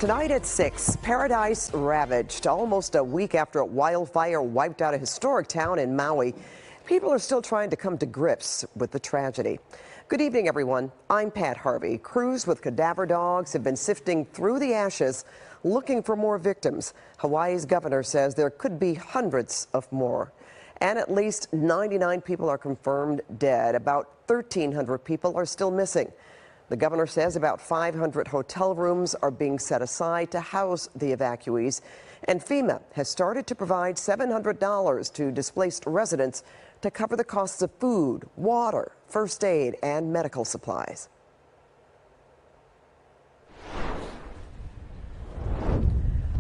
Tonight at 6, paradise ravaged. Almost a week after a wildfire wiped out a historic town in Maui, people are still trying to come to grips with the tragedy. Good evening, everyone. I'm Pat Harvey. Crews with cadaver dogs have been sifting through the ashes looking for more victims. Hawaii's governor says there could be hundreds of more. And at least 99 people are confirmed dead. About 1,300 people are still missing. The governor says about 500 hotel rooms are being set aside to house the evacuees, and Fema has started to provide $700 to displaced residents to cover the costs of food, water, first aid, and medical supplies.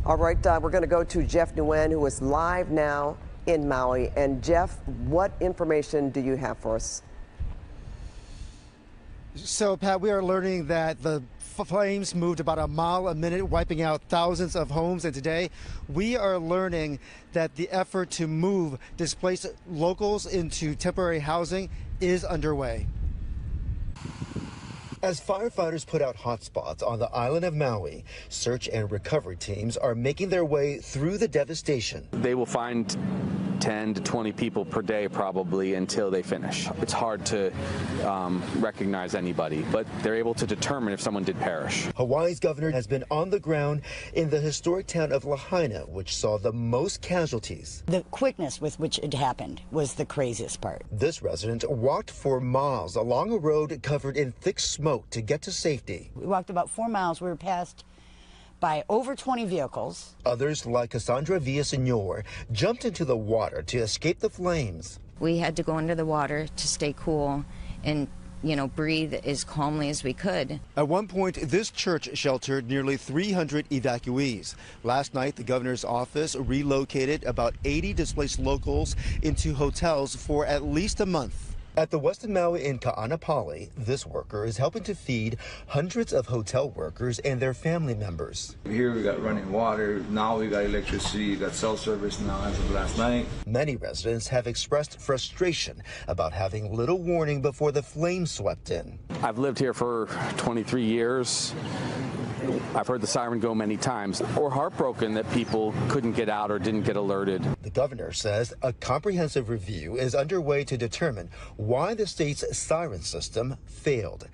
All right, we're going to go to Jeff Nguyen, who is live now in Maui. And Jeff, what information do you have for us? So, Pat, we are learning that the flames moved about a mile a minute, wiping out thousands of homes. And today, we are learning that the effort to move displaced locals into temporary housing is underway. As firefighters put out hotspots on the island of Maui, search and recovery teams are making their way through the devastation. They will find 10 to 20 people per day probably until they finish. It's hard to recognize anybody, but they're able to determine if someone did perish. Hawaii's governor has been on the ground in the historic town of Lahaina, which saw the most casualties. The quickness with which it happened was the craziest part. This resident walked for miles along a road covered in thick smoke to get to safety. We walked about 4 miles. We were passed by over 20 vehicles. Others, like Cassandra Villasenor, jumped into the water to escape the flames. We had to go under the water to stay cool and, breathe as calmly as we could. At one point, this church sheltered nearly 300 evacuees. Last night, the governor's office relocated about 80 displaced locals into hotels for at least a month. At the Westin Maui in Ka'anapali, this worker is helping to feed hundreds of hotel workers and their family members. Here we got running water, now we got electricity, we got cell service now as of last night. Many residents have expressed frustration about having little warning before the flames swept in. I've lived here for 23 years. I've heard the siren go many times, or heartbroken that people couldn't get out or didn't get alerted. The governor says a comprehensive review is underway to determine why the state's siren system failed.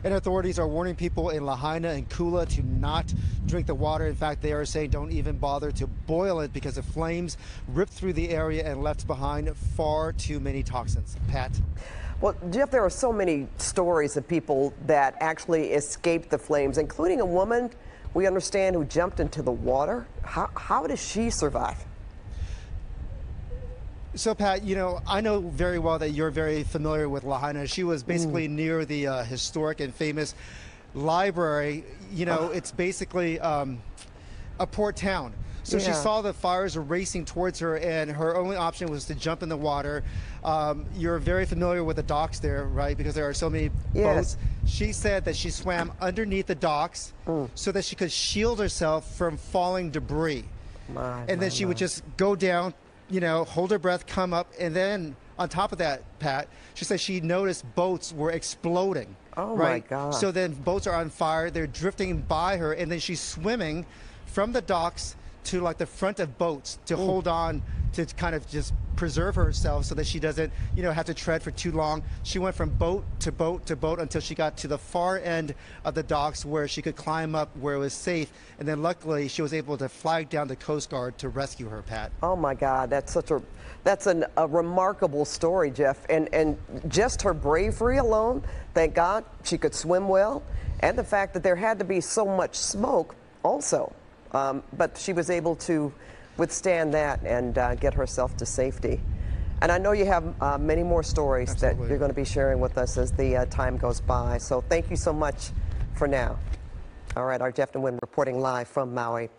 And authorities are warning people in Lahaina and Kula to not drink the water. In fact, they are saying don't even bother to boil it because the flames ripped through the area and left behind far too many toxins. Pat? Well, Jeff, there are so many stories of people that actually escaped the flames, including a woman, we understand, who jumped into the water. How does she survive? So, Pat, I know very well that you're very familiar with Lahaina. She was basically near the historic and famous library. It's basically a port town. So she saw the fires racing towards her, and her only option was to jump in the water. You're very familiar with the docks there, right? Because there are so many boats. She said that she swam underneath the docks so that she could shield herself from falling debris. Then she would just go down, hold her breath, come up, and then on top of that, Pat, she said she noticed boats were exploding. Oh, right? my God. So then boats are on fire, they're drifting by her, and then she's swimming from the docks to like the front of boats to hold on to kind of just preserve herself so that she doesn't, have to tread for too long. She went from boat to boat to boat until she got to the far end of the docks where she could climb up where it was safe. And then luckily she was able to flag down the Coast Guard to rescue her, Pat. Oh my God, that's a remarkable story, Jeff. And just her bravery alone, thank God she could swim well, and the fact that there had to be so much smoke also. But she was able to withstand that and get herself to safety. And I know you have many more stories that you're going to be sharing with us as the time goes by. So thank you so much for now. All right, our Jeff Nguyen reporting live from Maui.